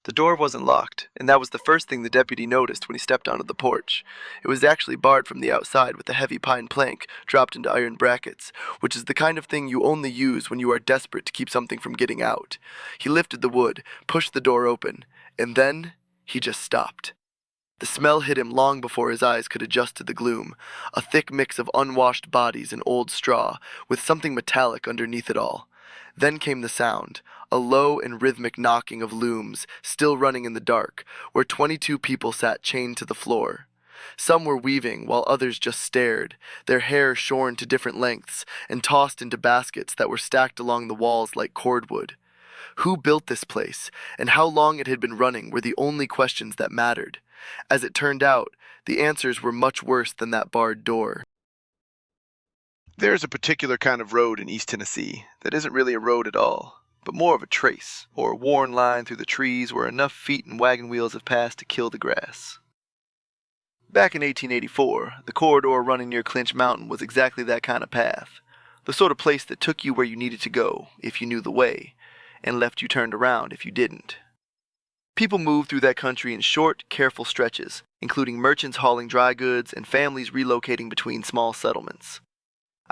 The door wasn't locked, and that was the first thing the deputy noticed when he stepped onto the porch. It was actually barred from the outside with a heavy pine plank dropped into iron brackets, which is the kind of thing you only use when you are desperate to keep something from getting out. He lifted the wood, pushed the door open, and then he just stopped. The smell hit him long before his eyes could adjust to the gloom, a thick mix of unwashed bodies and old straw, with something metallic underneath it all. Then came the sound, a low and rhythmic knocking of looms, still running in the dark, where 22 people sat chained to the floor. Some were weaving, while others just stared, their hair shorn to different lengths, and tossed into baskets that were stacked along the walls like cordwood. Who built this place, and how long it had been running were the only questions that mattered. As it turned out, the answers were much worse than that barred door. There's a particular kind of road in East Tennessee that isn't really a road at all, but more of a trace, or a worn line through the trees where enough feet and wagon wheels have passed to kill the grass. Back in 1884, the corridor running near Clinch Mountain was exactly that kind of path, the sort of place that took you where you needed to go, if you knew the way, and left you turned around if you didn't. People moved through that country in short, careful stretches, including merchants hauling dry goods and families relocating between small settlements.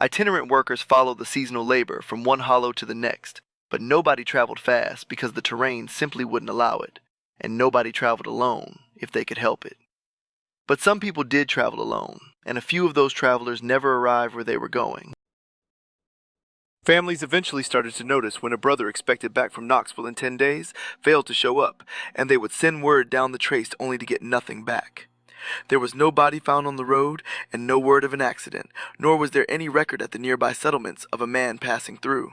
Itinerant workers followed the seasonal labor from one hollow to the next, but nobody traveled fast because the terrain simply wouldn't allow it, and nobody traveled alone if they could help it. But some people did travel alone, and a few of those travelers never arrived where they were going. Families eventually started to notice when a brother expected back from Knoxville in 10 days failed to show up, and they would send word down the trace only to get nothing back. There was no body found on the road, and no word of an accident, nor was there any record at the nearby settlements of a man passing through.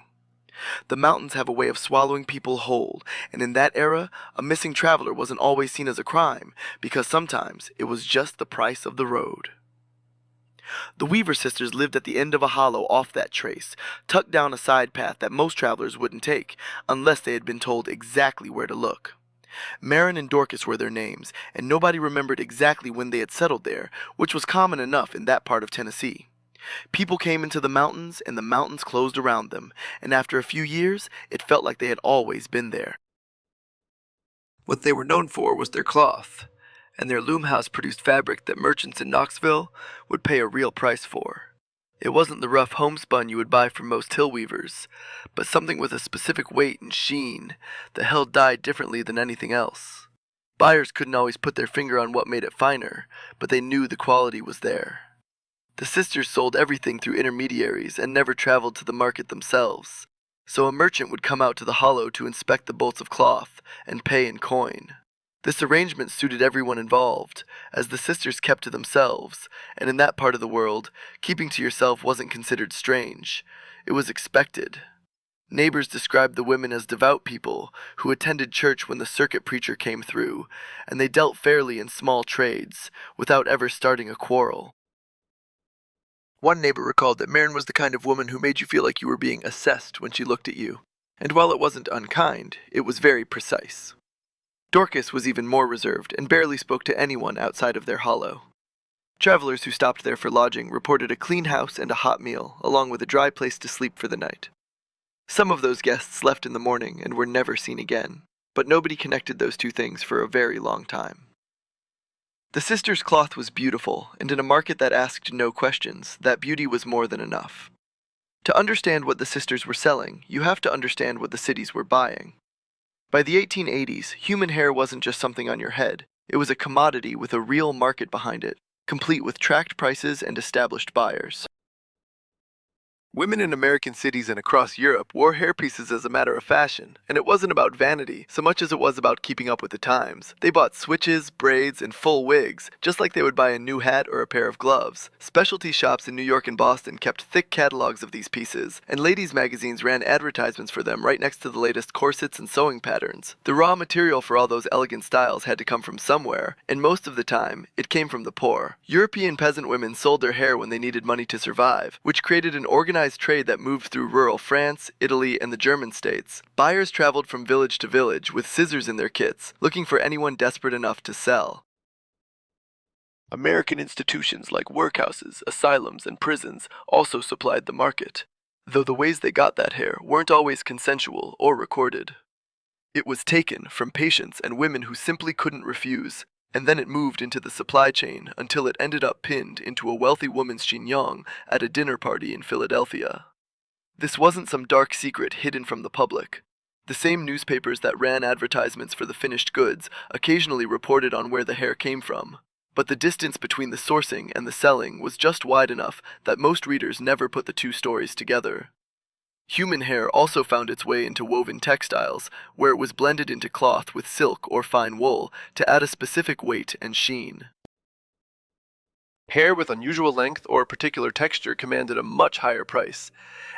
The mountains have a way of swallowing people whole, and in that era, a missing traveler wasn't always seen as a crime, because sometimes it was just the price of the road. The Weaver sisters lived at the end of a hollow off that trace, tucked down a side path that most travelers wouldn't take, unless they had been told exactly where to look. Marin and Dorcas were their names, and nobody remembered exactly when they had settled there, which was common enough in that part of Tennessee. People came into the mountains, and the mountains closed around them, and after a few years, it felt like they had always been there. What they were known for was their cloth, and their loom house produced fabric that merchants in Knoxville would pay a real price for. It wasn't the rough homespun you would buy from most hill weavers, but something with a specific weight and sheen that held dye differently than anything else. Buyers couldn't always put their finger on what made it finer, but they knew the quality was there. The sisters sold everything through intermediaries and never traveled to the market themselves, so a merchant would come out to the hollow to inspect the bolts of cloth and pay in coin. This arrangement suited everyone involved, as the sisters kept to themselves, and in that part of the world, keeping to yourself wasn't considered strange. It was expected. Neighbors described the women as devout people who attended church when the circuit preacher came through, and they dealt fairly in small trades, without ever starting a quarrel. One neighbor recalled that Marin was the kind of woman who made you feel like you were being assessed when she looked at you, and while it wasn't unkind, it was very precise. Dorcas was even more reserved and barely spoke to anyone outside of their hollow. Travelers who stopped there for lodging reported a clean house and a hot meal, along with a dry place to sleep for the night. Some of those guests left in the morning and were never seen again, but nobody connected those two things for a very long time. The sisters' cloth was beautiful, and in a market that asked no questions, that beauty was more than enough. To understand what the sisters were selling, you have to understand what the cities were buying. By the 1880s, human hair wasn't just something on your head, it was a commodity with a real market behind it, complete with tracked prices and established buyers. Women in American cities and across Europe wore hairpieces as a matter of fashion, and it wasn't about vanity so much as it was about keeping up with the times. They bought switches, braids, and full wigs, just like they would buy a new hat or a pair of gloves. Specialty shops in New York and Boston kept thick catalogs of these pieces, and ladies' magazines ran advertisements for them right next to the latest corsets and sewing patterns. The raw material for all those elegant styles had to come from somewhere, and most of the time, it came from the poor. European peasant women sold their hair when they needed money to survive, which created an organized trade that moved through rural France, Italy, and the German states. Buyers traveled from village to village with scissors in their kits, looking for anyone desperate enough to sell. American institutions like workhouses, asylums, and prisons also supplied the market, though the ways they got that hair weren't always consensual or recorded. It was taken from patients and women who simply couldn't refuse, and then it moved into the supply chain until it ended up pinned into a wealthy woman's chignon at a dinner party in Philadelphia. This wasn't some dark secret hidden from the public. The same newspapers that ran advertisements for the finished goods occasionally reported on where the hair came from, but the distance between the sourcing and the selling was just wide enough that most readers never put the two stories together. Human hair also found its way into woven textiles, where it was blended into cloth with silk or fine wool to add a specific weight and sheen. Hair with unusual length or particular texture commanded a much higher price,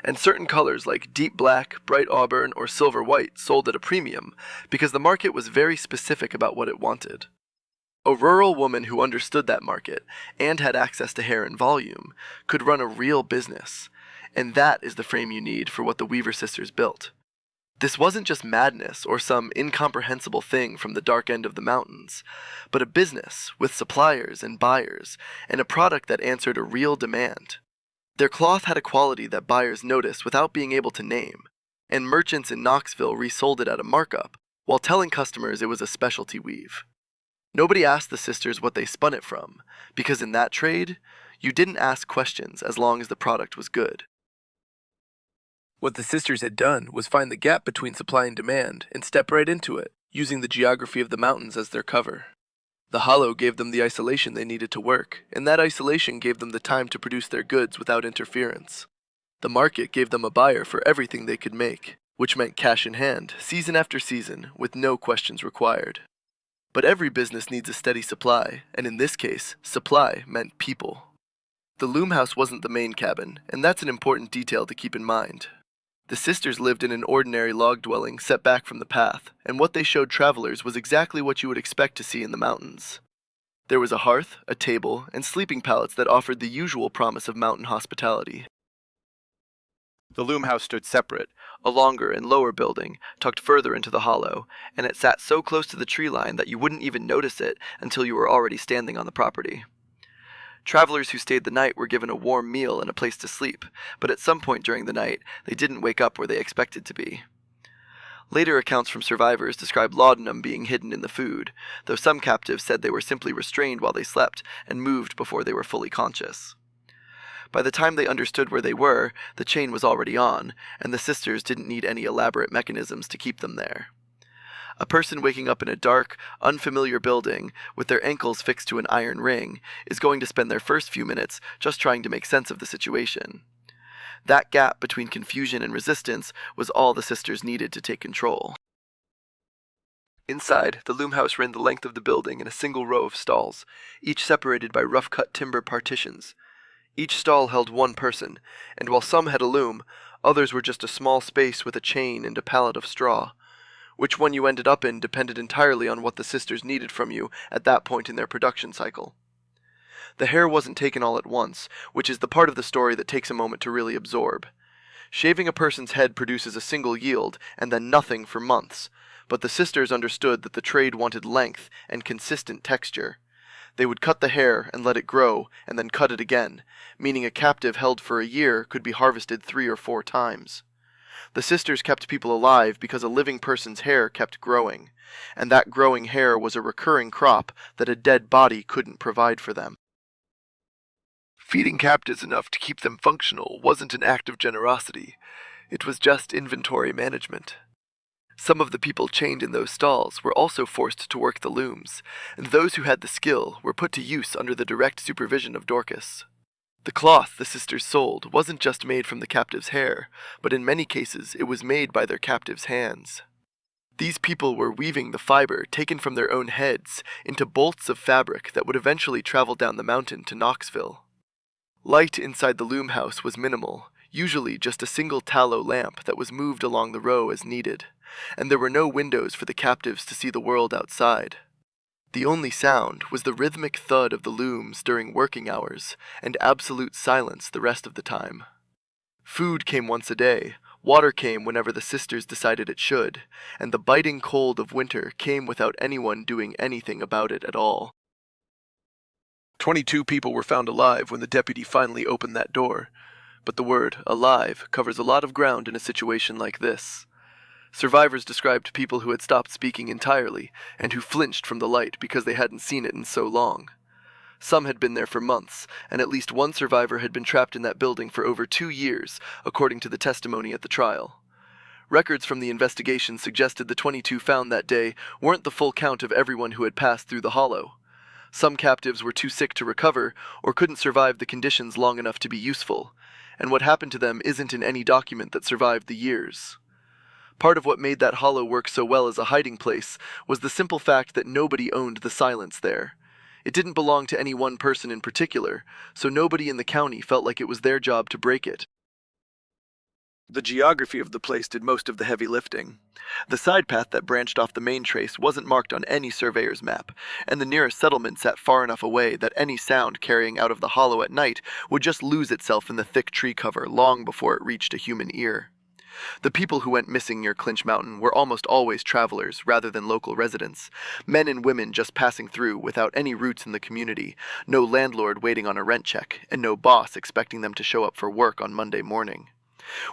and certain colors like deep black, bright auburn, or silver white sold at a premium because the market was very specific about what it wanted. A rural woman who understood that market and had access to hair in volume could run a real business, and that is the frame you need for what the Weaver sisters built. This wasn't just madness or some incomprehensible thing from the dark end of the mountains, but a business with suppliers and buyers, and a product that answered a real demand. Their cloth had a quality that buyers noticed without being able to name, and merchants in Knoxville resold it at a markup, while telling customers it was a specialty weave. Nobody asked the sisters what they spun it from, because in that trade, you didn't ask questions as long as the product was good. What the sisters had done was find the gap between supply and demand and step right into it, using the geography of the mountains as their cover. The hollow gave them the isolation they needed to work, and that isolation gave them the time to produce their goods without interference. The market gave them a buyer for everything they could make, which meant cash in hand, season after season, with no questions required. But every business needs a steady supply, and in this case, supply meant people. The loom house wasn't the main cabin, and that's an important detail to keep in mind. The sisters lived in an ordinary log dwelling set back from the path, and what they showed travelers was exactly what you would expect to see in the mountains. There was a hearth, a table, and sleeping pallets that offered the usual promise of mountain hospitality. The loom house stood separate, a longer and lower building, tucked further into the hollow, and it sat so close to the tree line that you wouldn't even notice it until you were already standing on the property. Travelers who stayed the night were given a warm meal and a place to sleep, but at some point during the night, they didn't wake up where they expected to be. Later accounts from survivors describe laudanum being hidden in the food, though some captives said they were simply restrained while they slept and moved before they were fully conscious. By the time they understood where they were, the chain was already on, and the sisters didn't need any elaborate mechanisms to keep them there. A person waking up in a dark, unfamiliar building with their ankles fixed to an iron ring is going to spend their first few minutes just trying to make sense of the situation. That gap between confusion and resistance was all the sisters needed to take control. Inside, the loom house ran the length of the building in a single row of stalls, each separated by rough-cut timber partitions. Each stall held one person, and while some had a loom, others were just a small space with a chain and a pallet of straw. Which one you ended up in depended entirely on what the sisters needed from you at that point in their production cycle. The hair wasn't taken all at once, which is the part of the story that takes a moment to really absorb. Shaving a person's head produces a single yield, and then nothing for months, but the sisters understood that the trade wanted length and consistent texture. They would cut the hair and let it grow, and then cut it again, meaning a captive held for a year could be harvested 3 or 4 times. The sisters kept people alive because a living person's hair kept growing, and that growing hair was a recurring crop that a dead body couldn't provide for them. Feeding captives enough to keep them functional wasn't an act of generosity. It was just inventory management. Some of the people chained in those stalls were also forced to work the looms, and those who had the skill were put to use under the direct supervision of Dorcas. The cloth the sisters sold wasn't just made from the captive's hair, but in many cases it was made by their captive's hands. These people were weaving the fiber taken from their own heads into bolts of fabric that would eventually travel down the mountain to Knoxville. Light inside the loom house was minimal, usually just a single tallow lamp that was moved along the row as needed, and there were no windows for the captives to see the world outside. The only sound was the rhythmic thud of the looms during working hours, and absolute silence the rest of the time. Food came once a day, water came whenever the sisters decided it should, and the biting cold of winter came without anyone doing anything about it at all. 22 people were found alive when the deputy finally opened that door, but the word alive covers a lot of ground in a situation like this. Survivors described people who had stopped speaking entirely and who flinched from the light because they hadn't seen it in so long. Some had been there for months, and at least one survivor had been trapped in that building for over 2 years, according to the testimony at the trial. Records from the investigation suggested the 22 found that day weren't the full count of everyone who had passed through the hollow. Some captives were too sick to recover or couldn't survive the conditions long enough to be useful, and what happened to them isn't in any document that survived the years. Part of what made that hollow work so well as a hiding place was the simple fact that nobody owned the silence there. It didn't belong to any one person in particular, so nobody in the county felt like it was their job to break it. The geography of the place did most of the heavy lifting. The side path that branched off the main trace wasn't marked on any surveyor's map, and the nearest settlement sat far enough away that any sound carrying out of the hollow at night would just lose itself in the thick tree cover long before it reached a human ear. The people who went missing near Clinch Mountain were almost always travelers rather than local residents, men and women just passing through without any roots in the community, no landlord waiting on a rent check, and no boss expecting them to show up for work on Monday morning.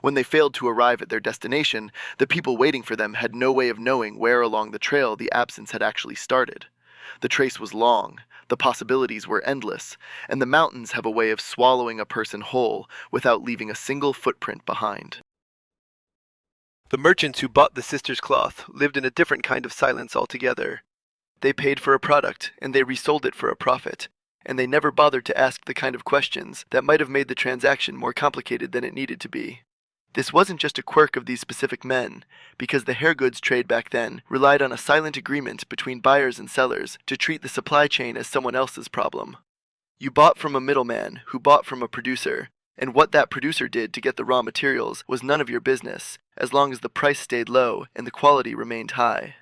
When they failed to arrive at their destination, the people waiting for them had no way of knowing where along the trail the absence had actually started. The trace was long, the possibilities were endless, and the mountains have a way of swallowing a person whole without leaving a single footprint behind. The merchants who bought the sisters' cloth lived in a different kind of silence altogether. They paid for a product, and they resold it for a profit, and they never bothered to ask the kind of questions that might have made the transaction more complicated than it needed to be. This wasn't just a quirk of these specific men, because the hair goods trade back then relied on a silent agreement between buyers and sellers to treat the supply chain as someone else's problem. You bought from a middleman who bought from a producer, and what that producer did to get the raw materials was none of your business, as long as the price stayed low and the quality remained high.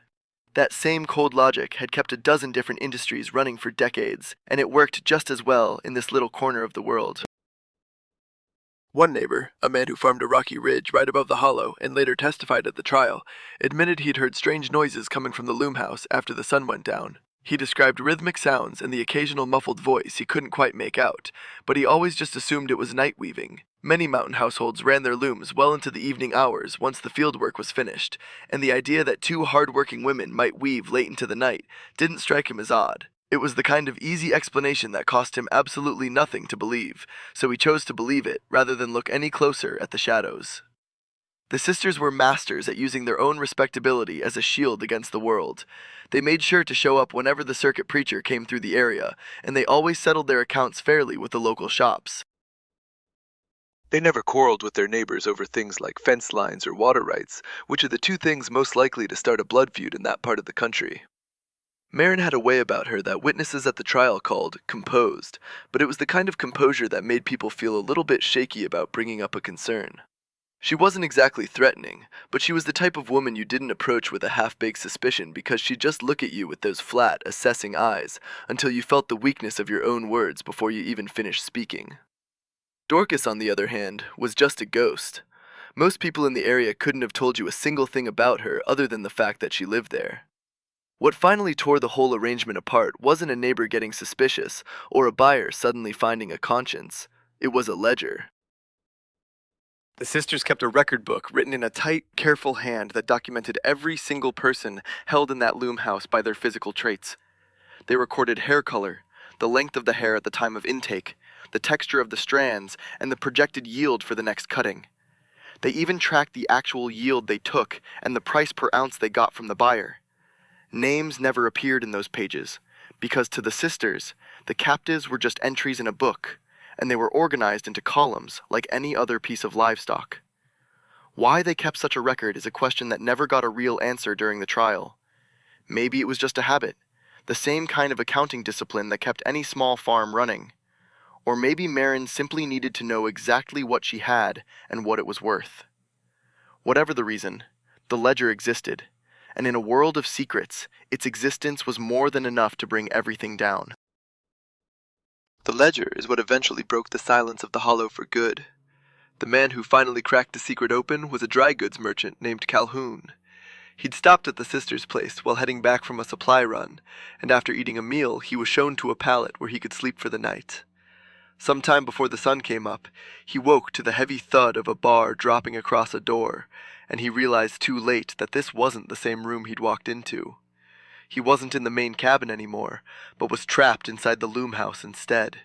That same cold logic had kept a dozen different industries running for decades, and it worked just as well in this little corner of the world. One neighbor, a man who farmed a rocky ridge right above the hollow and later testified at the trial, admitted he'd heard strange noises coming from the loom house after the sun went down. He described rhythmic sounds and the occasional muffled voice he couldn't quite make out, but he always just assumed it was night weaving. Many mountain households ran their looms well into the evening hours once the field work was finished, and the idea that two hard-working women might weave late into the night didn't strike him as odd. It was the kind of easy explanation that cost him absolutely nothing to believe, so he chose to believe it rather than look any closer at the shadows. The sisters were masters at using their own respectability as a shield against the world. They made sure to show up whenever the circuit preacher came through the area, and they always settled their accounts fairly with the local shops. They never quarreled with their neighbors over things like fence lines or water rights, which are the two things most likely to start a blood feud in that part of the country. Marin had a way about her that witnesses at the trial called composed, but it was the kind of composure that made people feel a little bit shaky about bringing up a concern. She wasn't exactly threatening, but she was the type of woman you didn't approach with a half-baked suspicion because she'd just look at you with those flat, assessing eyes until you felt the weakness of your own words before you even finished speaking. Dorcas, on the other hand, was just a ghost. Most people in the area couldn't have told you a single thing about her other than the fact that she lived there. What finally tore the whole arrangement apart wasn't a neighbor getting suspicious or a buyer suddenly finding a conscience. It was a ledger. The sisters kept a record book written in a tight, careful hand that documented every single person held in that loom house by their physical traits. They recorded hair color, the length of the hair at the time of intake, the texture of the strands, and the projected yield for the next cutting. They even tracked the actual yield they took and the price per ounce they got from the buyer. Names never appeared in those pages, because to the sisters, the captives were just entries in a book, and they were organized into columns like any other piece of livestock. Why they kept such a record is a question that never got a real answer during the trial. Maybe it was just a habit, the same kind of accounting discipline that kept any small farm running. Or maybe Marin simply needed to know exactly what she had and what it was worth. Whatever the reason, the ledger existed, and in a world of secrets, its existence was more than enough to bring everything down. The ledger is what eventually broke the silence of the hollow for good. The man who finally cracked the secret open was a dry goods merchant named Calhoun. He'd stopped at the sisters' place while heading back from a supply run, and after eating a meal, he was shown to a pallet where he could sleep for the night. Some time before the sun came up, he woke to the heavy thud of a bar dropping across a door, and he realized too late that this wasn't the same room he'd walked into. He wasn't in the main cabin anymore, but was trapped inside the loom house instead.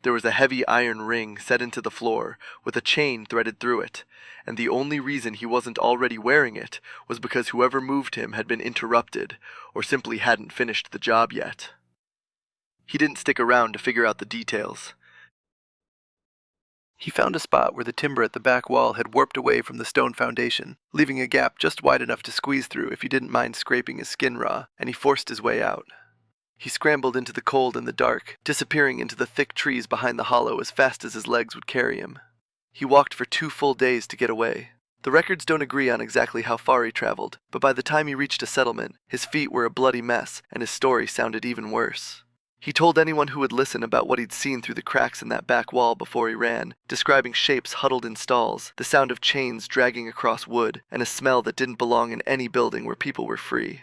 There was a heavy iron ring set into the floor, with a chain threaded through it, and the only reason he wasn't already wearing it was because whoever moved him had been interrupted, or simply hadn't finished the job yet. He didn't stick around to figure out the details. He found a spot where the timber at the back wall had warped away from the stone foundation, leaving a gap just wide enough to squeeze through if he didn't mind scraping his skin raw, and he forced his way out. He scrambled into the cold and the dark, disappearing into the thick trees behind the hollow as fast as his legs would carry him. He walked for 2 full days to get away. The records don't agree on exactly how far he traveled, but by the time he reached a settlement, his feet were a bloody mess, and his story sounded even worse. He told anyone who would listen about what he'd seen through the cracks in that back wall before he ran, describing shapes huddled in stalls, the sound of chains dragging across wood, and a smell that didn't belong in any building where people were free.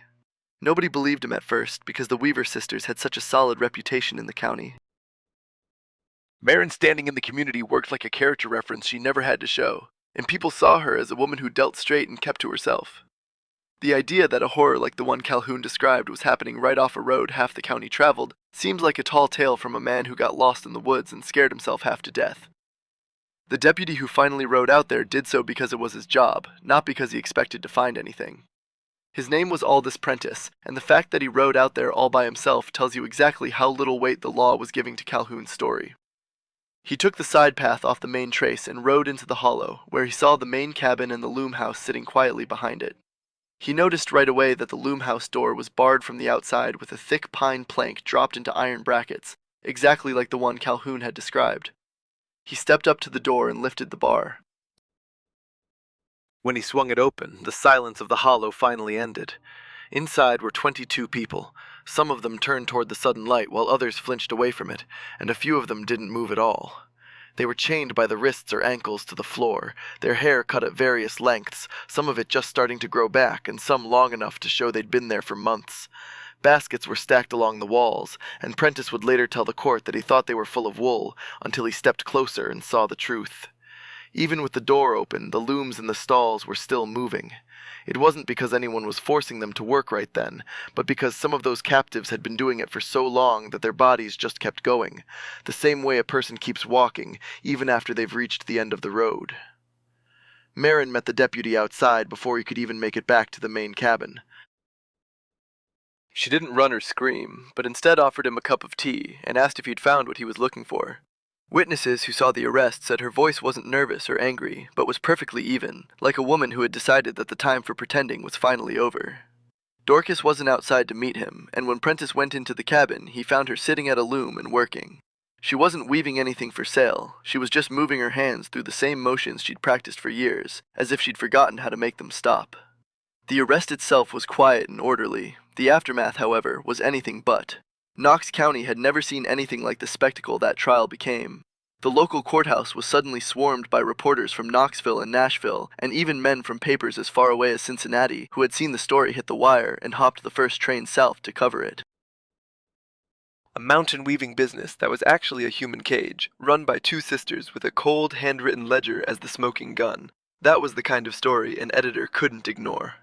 Nobody believed him at first because the Weaver sisters had such a solid reputation in the county. Marin's standing in the community worked like a character reference she never had to show, and people saw her as a woman who dealt straight and kept to herself. The idea that a horror like the one Calhoun described was happening right off a road half the county traveled seems like a tall tale from a man who got lost in the woods and scared himself half to death. The deputy who finally rode out there did so because it was his job, not because he expected to find anything. His name was Aldous Prentice, and the fact that he rode out there all by himself tells you exactly how little weight the law was giving to Calhoun's story. He took the side path off the main trace and rode into the hollow, where he saw the main cabin and the loom house sitting quietly behind it. He noticed right away that the loom house door was barred from the outside with a thick pine plank dropped into iron brackets, exactly like the one Calhoun had described. He stepped up to the door and lifted the bar. When he swung it open, the silence of the hollow finally ended. Inside were 22 people. Some of them turned toward the sudden light while others flinched away from it, and a few of them didn't move at all. They were chained by the wrists or ankles to the floor, their hair cut at various lengths, some of it just starting to grow back, and some long enough to show they'd been there for months. Baskets were stacked along the walls, and Prentice would later tell the court that he thought they were full of wool, until he stepped closer and saw the truth. Even with the door open, the looms in the stalls were still moving. It wasn't because anyone was forcing them to work right then, but because some of those captives had been doing it for so long that their bodies just kept going, the same way a person keeps walking, even after they've reached the end of the road. Marin met the deputy outside before he could even make it back to the main cabin. She didn't run or scream, but instead offered him a cup of tea and asked if he'd found what he was looking for. Witnesses who saw the arrest said her voice wasn't nervous or angry, but was perfectly even, like a woman who had decided that the time for pretending was finally over. Dorcas wasn't outside to meet him, and when Prentice went into the cabin, he found her sitting at a loom and working. She wasn't weaving anything for sale, she was just moving her hands through the same motions she'd practiced for years, as if she'd forgotten how to make them stop. The arrest itself was quiet and orderly. The aftermath, however, was anything but. Knox County had never seen anything like the spectacle that trial became. The local courthouse was suddenly swarmed by reporters from Knoxville and Nashville, and even men from papers as far away as Cincinnati who had seen the story hit the wire and hopped the first train south to cover it. A mountain weaving business that was actually a human cage, run by 2 sisters with a cold, handwritten ledger as the smoking gun. That was the kind of story an editor couldn't ignore.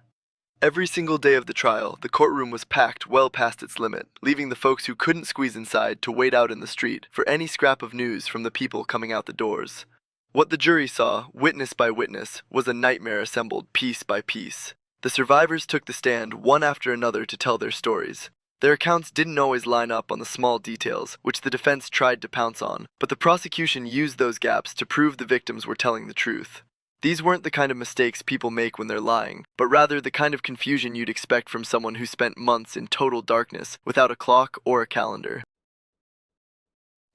Every single day of the trial, the courtroom was packed well past its limit, leaving the folks who couldn't squeeze inside to wait out in the street for any scrap of news from the people coming out the doors. What the jury saw, witness by witness, was a nightmare assembled piece by piece. The survivors took the stand one after another to tell their stories. Their accounts didn't always line up on the small details, which the defense tried to pounce on, but the prosecution used those gaps to prove the victims were telling the truth. These weren't the kind of mistakes people make when they're lying, but rather the kind of confusion you'd expect from someone who spent months in total darkness without a clock or a calendar.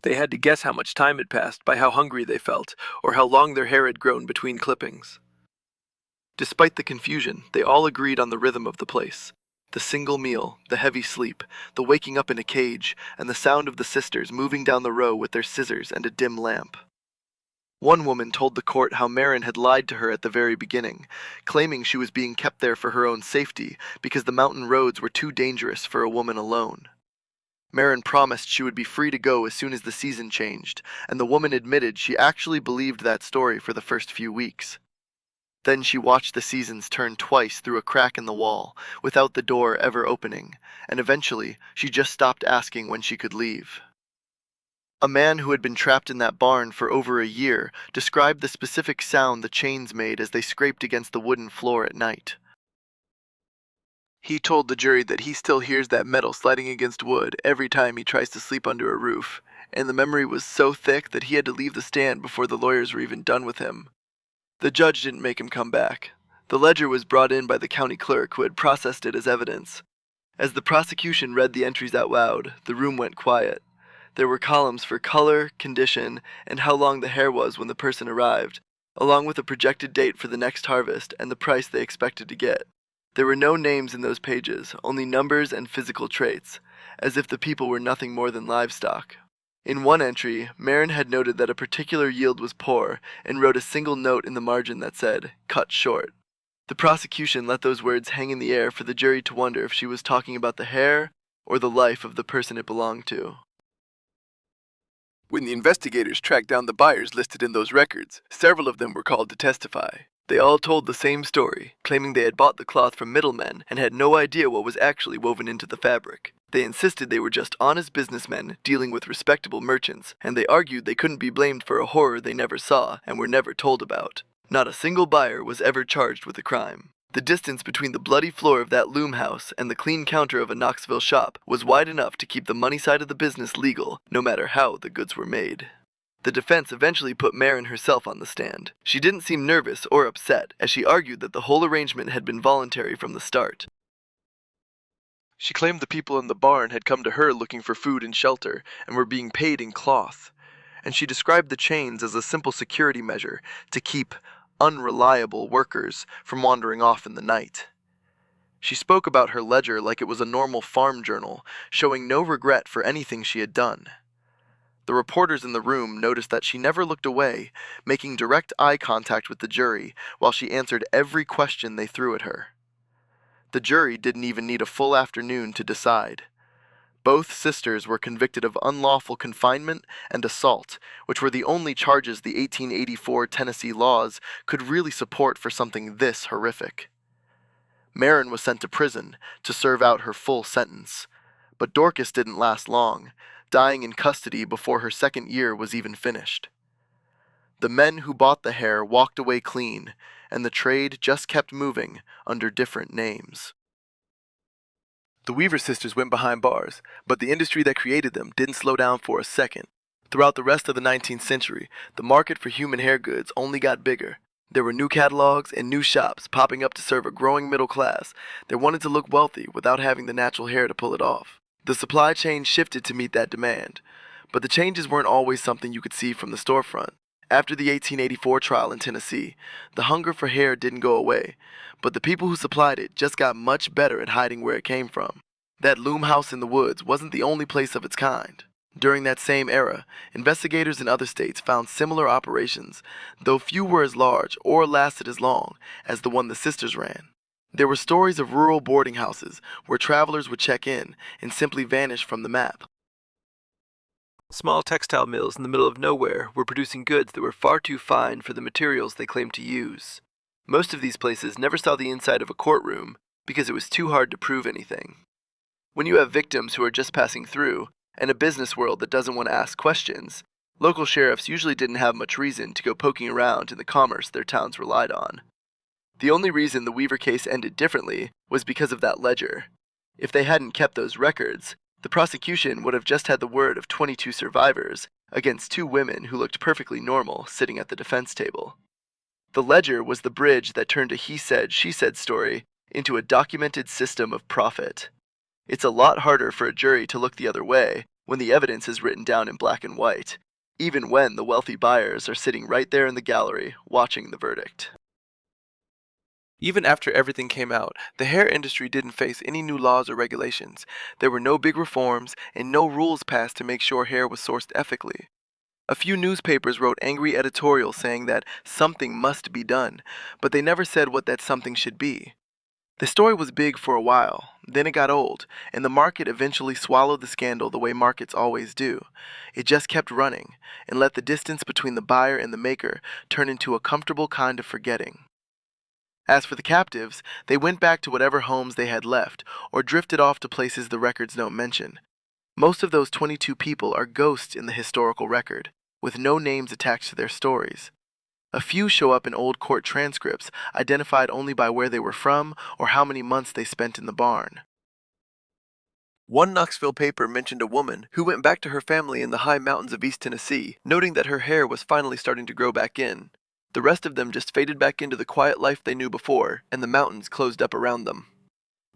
They had to guess how much time had passed by how hungry they felt, or how long their hair had grown between clippings. Despite the confusion, they all agreed on the rhythm of the place. The single meal, the heavy sleep, the waking up in a cage, and the sound of the sisters moving down the row with their scissors and a dim lamp. One woman told the court how Marin had lied to her at the very beginning, claiming she was being kept there for her own safety because the mountain roads were too dangerous for a woman alone. Marin promised she would be free to go as soon as the season changed, and the woman admitted she actually believed that story for the first few weeks. Then she watched the seasons turn twice through a crack in the wall, without the door ever opening, and eventually she just stopped asking when she could leave. A man who had been trapped in that barn for over a year described the specific sound the chains made as they scraped against the wooden floor at night. He told the jury that he still hears that metal sliding against wood every time he tries to sleep under a roof, and the memory was so thick that he had to leave the stand before the lawyers were even done with him. The judge didn't make him come back. The ledger was brought in by the county clerk who had processed it as evidence. As the prosecution read the entries out loud, the room went quiet. There were columns for color, condition, and how long the hair was when the person arrived, along with a projected date for the next harvest and the price they expected to get. There were no names in those pages, only numbers and physical traits, as if the people were nothing more than livestock. In one entry, Marin had noted that a particular yield was poor and wrote a single note in the margin that said, "cut short." The prosecution let those words hang in the air for the jury to wonder if she was talking about the hair or the life of the person it belonged to. When the investigators tracked down the buyers listed in those records, several of them were called to testify. They all told the same story, claiming they had bought the cloth from middlemen and had no idea what was actually woven into the fabric. They insisted they were just honest businessmen dealing with respectable merchants, and they argued they couldn't be blamed for a horror they never saw and were never told about. Not a single buyer was ever charged with a crime. The distance between the bloody floor of that loom house and the clean counter of a Knoxville shop was wide enough to keep the money side of the business legal, no matter how the goods were made. The defense eventually put Marin herself on the stand. She didn't seem nervous or upset, as she argued that the whole arrangement had been voluntary from the start. She claimed the people in the barn had come to her looking for food and shelter, and were being paid in cloth. And she described the chains as a simple security measure to keep unreliable workers from wandering off in the night. She spoke about her ledger like it was a normal farm journal, showing no regret for anything she had done. The reporters in the room noticed that she never looked away, making direct eye contact with the jury while she answered every question they threw at her. The jury didn't even need a full afternoon to decide. Both sisters were convicted of unlawful confinement and assault, which were the only charges the 1884 Tennessee laws could really support for something this horrific. Marin was sent to prison to serve out her full sentence, but Dorcas didn't last long, dying in custody before her second year was even finished. The men who bought the hair walked away clean, and the trade just kept moving under different names. The Weaver sisters went behind bars, but the industry that created them didn't slow down for a second. Throughout the rest of the 19th century, the market for human hair goods only got bigger. There were new catalogs and new shops popping up to serve a growing middle class that wanted to look wealthy without having the natural hair to pull it off. The supply chain shifted to meet that demand, but the changes weren't always something you could see from the storefront. After the 1884 trial in Tennessee, the hunger for hair didn't go away, but the people who supplied it just got much better at hiding where it came from. That loom house in the woods wasn't the only place of its kind. During that same era, investigators in other states found similar operations, though few were as large or lasted as long as the one the sisters ran. There were stories of rural boarding houses where travelers would check in and simply vanish from the map. Small textile mills in the middle of nowhere were producing goods that were far too fine for the materials they claimed to use. Most of these places never saw the inside of a courtroom because it was too hard to prove anything. When you have victims who are just passing through, and a business world that doesn't want to ask questions, local sheriffs usually didn't have much reason to go poking around in the commerce their towns relied on. The only reason the Weaver case ended differently was because of that ledger. If they hadn't kept those records, the prosecution would have just had the word of 22 survivors against 2 women who looked perfectly normal sitting at the defense table. The ledger was the bridge that turned a he said, she said story into a documented system of profit. It's a lot harder for a jury to look the other way when the evidence is written down in black and white, even when the wealthy buyers are sitting right there in the gallery watching the verdict. Even after everything came out, the hair industry didn't face any new laws or regulations. There were no big reforms and no rules passed to make sure hair was sourced ethically. A few newspapers wrote angry editorials saying that something must be done, but they never said what that something should be. The story was big for a while, then it got old, and the market eventually swallowed the scandal the way markets always do. It just kept running, and let the distance between the buyer and the maker turn into a comfortable kind of forgetting. As for the captives, they went back to whatever homes they had left, or drifted off to places the records don't mention. Most of those 22 people are ghosts in the historical record, with no names attached to their stories. A few show up in old court transcripts, identified only by where they were from or how many months they spent in the barn. One Knoxville paper mentioned a woman who went back to her family in the high mountains of East Tennessee, noting that her hair was finally starting to grow back in. The rest of them just faded back into the quiet life they knew before, and the mountains closed up around them.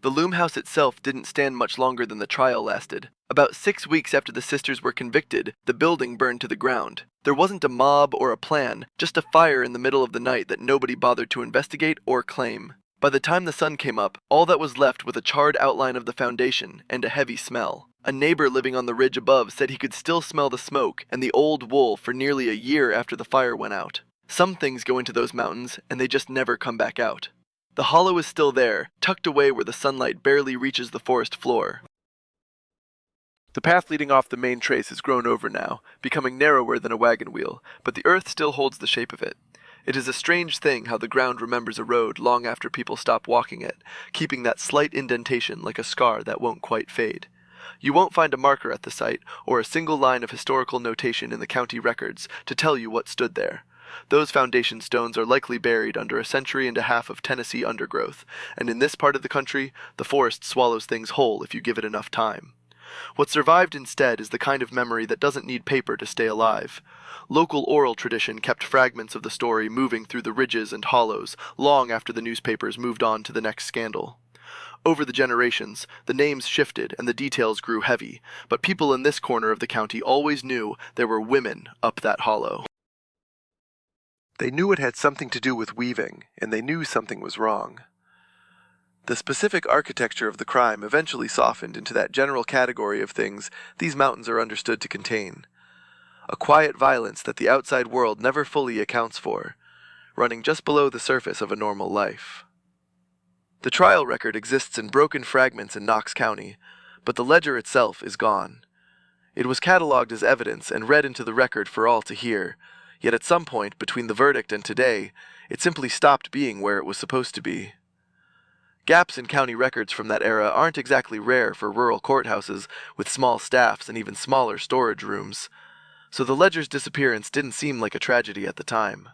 The Loom House itself didn't stand much longer than the trial lasted. About 6 weeks after the sisters were convicted, the building burned to the ground. There wasn't a mob or a plan, just a fire in the middle of the night that nobody bothered to investigate or claim. By the time the sun came up, all that was left was a charred outline of the foundation and a heavy smell. A neighbor living on the ridge above said he could still smell the smoke and the old wool for nearly a year after the fire went out. Some things go into those mountains, and they just never come back out. The hollow is still there, tucked away where the sunlight barely reaches the forest floor. The path leading off the main trace has grown over now, becoming narrower than a wagon wheel, but the earth still holds the shape of it. It is a strange thing how the ground remembers a road long after people stop walking it, keeping that slight indentation like a scar that won't quite fade. You won't find a marker at the site, or a single line of historical notation in the county records to tell you what stood there. Those foundation stones are likely buried under a century and a half of Tennessee undergrowth, and in this part of the country, the forest swallows things whole if you give it enough time. What survived instead is the kind of memory that doesn't need paper to stay alive. Local oral tradition kept fragments of the story moving through the ridges and hollows long after the newspapers moved on to the next scandal. Over the generations, the names shifted and the details grew heavy, but people in this corner of the county always knew there were women up that hollow. They knew it had something to do with weaving, and they knew something was wrong. The specific architecture of the crime eventually softened into that general category of things these mountains are understood to contain. A quiet violence that the outside world never fully accounts for, running just below the surface of a normal life. The trial record exists in broken fragments in Knox County, but the ledger itself is gone. It was cataloged as evidence and read into the record for all to hear, yet at some point between the verdict and today, it simply stopped being where it was supposed to be. Gaps in county records from that era aren't exactly rare for rural courthouses with small staffs and even smaller storage rooms, so the ledger's disappearance didn't seem like a tragedy at the time.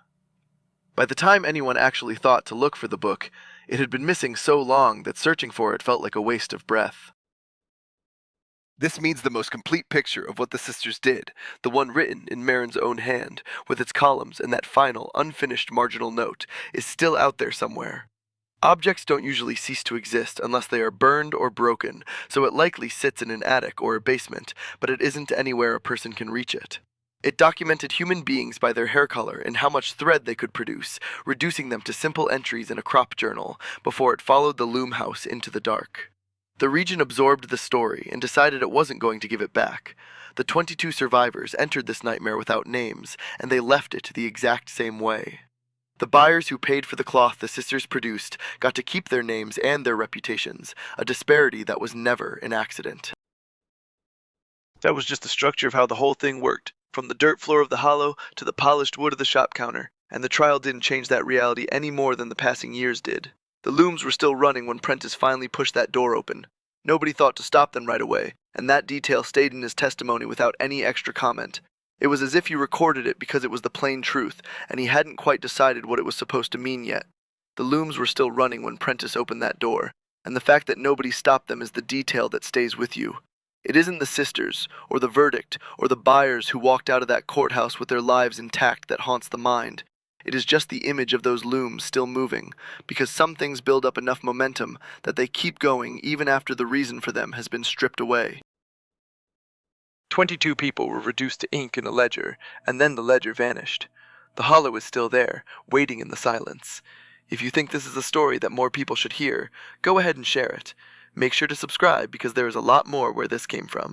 By the time anyone actually thought to look for the book, it had been missing so long that searching for it felt like a waste of breath. This means the most complete picture of what the sisters did, the one written in Marin's own hand, with its columns and that final, unfinished marginal note, is still out there somewhere. Objects don't usually cease to exist unless they are burned or broken, so it likely sits in an attic or a basement, but it isn't anywhere a person can reach it. It documented human beings by their hair color and how much thread they could produce, reducing them to simple entries in a crop journal, before it followed the loom house into the dark. The region absorbed the story and decided it wasn't going to give it back. The 22 survivors entered this nightmare without names, and they left it the exact same way. The buyers who paid for the cloth the sisters produced got to keep their names and their reputations, a disparity that was never an accident. That was just the structure of how the whole thing worked, from the dirt floor of the hollow to the polished wood of the shop counter, and the trial didn't change that reality any more than the passing years did. The looms were still running when Prentice finally pushed that door open. Nobody thought to stop them right away, and that detail stayed in his testimony without any extra comment. It was as if he recorded it because it was the plain truth, and he hadn't quite decided what it was supposed to mean yet. The looms were still running when Prentice opened that door, and the fact that nobody stopped them is the detail that stays with you. It isn't the sisters, or the verdict, or the buyers who walked out of that courthouse with their lives intact that haunts the mind. It is just the image of those looms still moving, because some things build up enough momentum that they keep going even after the reason for them has been stripped away. 22 people were reduced to ink in a ledger, and then the ledger vanished. The hollow is still there, waiting in the silence. If you think this is a story that more people should hear, go ahead and share it. Make sure to subscribe because there is a lot more where this came from.